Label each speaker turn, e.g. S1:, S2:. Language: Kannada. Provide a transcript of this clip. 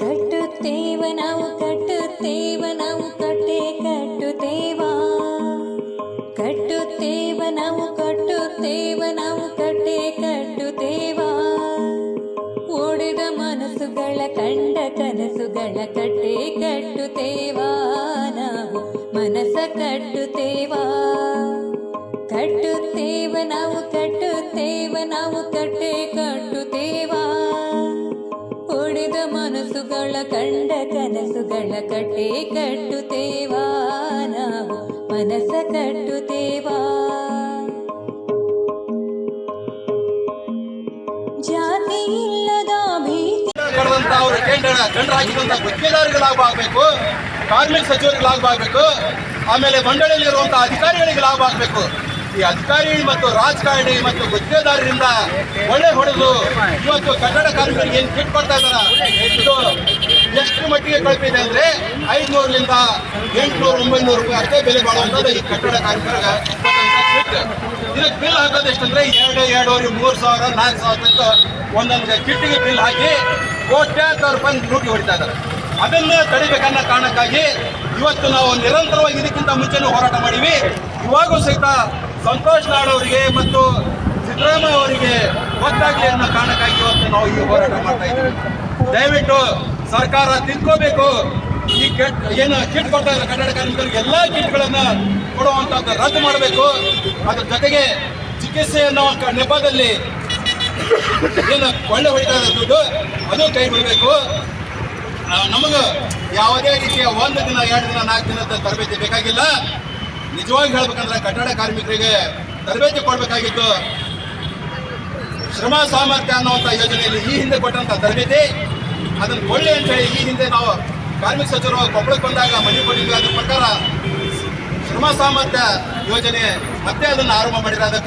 S1: ಕಟ್ಟುತ್ತೇವ ನಾವು ಕಟ್ಟುತ್ತೇವ ನಾವು ಕಟ್ಟೆ ಕಟ್ಟುತ್ತೇವ ಕಟ್ಟುತ್ತೇವ ನಾವು ಕಟ್ಟುತ್ತೇವ ನಾವು ಕಟ್ಟೆ ಕಟ್ಟುತ್ತೇವ ಓಡಿದ ಮನಸ್ಸುಗಳ ಕಂಡ ಕನಸುಗಳ ಕಟ್ಟೆ ಕಟ್ಟುತ್ತೇವ ನಾವು ಮನಸ್ಸ ಕಟ್ಟುತ್ತೇವ ಕಟ್ಟುತ್ತೇವ ನಾವು ಕಟ್ಟುತ್ತೇವ ನಾವು ಕಟ್ಟೆ ಕಟ್ಟುತ್ತೇವ ಓಡಿದ ಮನಸ್ಸುಗಳ ಕಂಡ ಕನಸುಗಳ ಕಟ್ಟೆ ಕಟ್ಟುತ್ತೇವ ನಾವು ಮನಸ್ಸ ಕಟ್ಟುತ್ತೇವ ಜಾತಿ ಇಲ್ಲದ ಭೀತಿ
S2: ಅವರು ಗಂಡರಾಗಿರುವಂತ ಗುತ್ತಿಗೆದಾರರಿಗೆ ಲಾಭ ಆಗಬೇಕು, ಕಾರ್ಮಿಕ ಸಚಿವರಿಗೆ ಲಾಭ ಆಗಬೇಕು, ಆಮೇಲೆ ಮಂಡಳಿಯಲ್ಲಿರುವಂತಹ ಅಧಿಕಾರಿಗಳಿಗೆ ಲಾಭ ಆಗಬೇಕು. ಈ ಅಧಿಕಾರಿ ಮತ್ತು ರಾಜಕಾರಣಿ ಮತ್ತು ಗುತ್ತಿಗೆದಾರರಿಂದ ಒಳ್ಳೆ ಹೊಡೆದು ಇವತ್ತು ಕಟ್ಟಡ ಕಾರ್ಮಿಕರಿಗೆ ಏನು ಕಿಟ್ ಕೊಡ್ತಾ ಇದಾರ, ಇದು ಎಷ್ಟು ಮಟ್ಟಿಗೆ ಕಳಪಿದೆ ಅಂದ್ರೆ 500ರಿಂದ 800-900 ರೂಪಾಯಿ ಅಷ್ಟೇ ಬೆಲೆ ಬಾಳುವಂಥದ್ದು ಈ ಕಟ್ಟಡ ಕಾರ್ಮಿಕರಿಗೆ ಕಿಟ್. ಇದಕ್ಕೆ ಬಿಲ್ ಹಾಕೋದು ಎಷ್ಟಂದ್ರೆ 2,500, 3,000, 4,000 ತನಕ ಒಂದೊಂದು ಕಿಟ್ಟಿಗೆ ಬಿಲ್ ಹಾಕಿ ಕೋಟ್ಯಾಂತರ ರೂಪಾಯಿ ಲೂಟಿ ಹೊಡಿತಾ ಇದ್ದಾರೆ. ಅದನ್ನು ತಡಿಬೇಕನ್ನೋ ಕಾರಣಕ್ಕಾಗಿ ಇವತ್ತು ನಾವು ನಿರಂತರವಾಗಿ ಇದಕ್ಕಿಂತ ಮುಂಚೆನೂ ಹೋರಾಟ ಮಾಡಿವಿ. ಇವಾಗೂ ಸಹಿತ ಸಂತೋಷ್ ಲಾಡ್ ಅವರಿಗೆ ಮತ್ತು ಸಿದ್ದರಾಮಯ್ಯ ಅವರಿಗೆ ಗೊತ್ತಾಗಲಿ ಅನ್ನೋ ಕಾರಣಕ್ಕಾಗಿ ಇವತ್ತು ನಾವು ಈ ಹೋರಾಟ ಮಾಡ್ತಾ ಇದ್ದೀವಿ. ದಯವಿಟ್ಟು ಸರ್ಕಾರ ತಿಳ್ಕೋಬೇಕು. ಈ ಏನು ಕಿಟ್ ಕೊಡ್ತಾ ಇದ್ದಾರೆ ಕನ್ನಡ ಕಾರ್ಮಿಕರಿಗೆ ಎಲ್ಲ ಕಿಟ್ಗಳನ್ನು ಕೊಡುವಂಥದ್ದು ರದ್ದು ಮಾಡಬೇಕು. ಅದ್ರ ಜೊತೆಗೆ ಚಿಕಿತ್ಸೆ ಅನ್ನೋ ನೆಪದಲ್ಲಿ ಏನು ಕೊಳ್ಳೆ ಹೊಡಿತಾ ಇದ್ದಾರೆ ದುಡ್ಡು, ಅದು ಕೈ ಬಿಡಬೇಕು. ನಮಗೆ ಯಾವುದೇ ರೀತಿಯ 1 ದಿನ 2 ದಿನ 4 ದಿನದ ತರಬೇತಿ ಬೇಕಾಗಿಲ್ಲ. ನಿಜವಾಗಿ ಹೇಳ್ಬೇಕಂದ್ರೆ ಕಟ್ಟಡ ಕಾರ್ಮಿಕರಿಗೆ ತರಬೇತಿ ಕೊಡಬೇಕಾಗಿತ್ತು. ಶ್ರಮ ಸಾಮರ್ಥ್ಯ ಅನ್ನುವಂಥ ಯೋಜನೆಯಲ್ಲಿ ಈ ಹಿಂದೆ ಕೊಟ್ಟಂಥ ತರಬೇತಿ ಅದನ್ನು ಕೊಳ್ಳಿ ಅಂತ ಹೇಳಿ ಈ ಹಿಂದೆ ನಾವು ಕಾರ್ಮಿಕ ಸಚಿವರು ಕೊಪ್ಪಳಕ್ಕೆ ಬಂದಾಗ ಮನೆ ಕೊಟ್ಟಿದ್ವಿ. ಅದ್ರ ಪ್ರಕಾರ ಶ್ರಮ ಸಾಮರ್ಥ್ಯ ಯೋಜನೆ ಮತ್ತೆ ಅದನ್ನು ಆರಂಭ ಮಾಡಿರೋದಕ್ಕೆ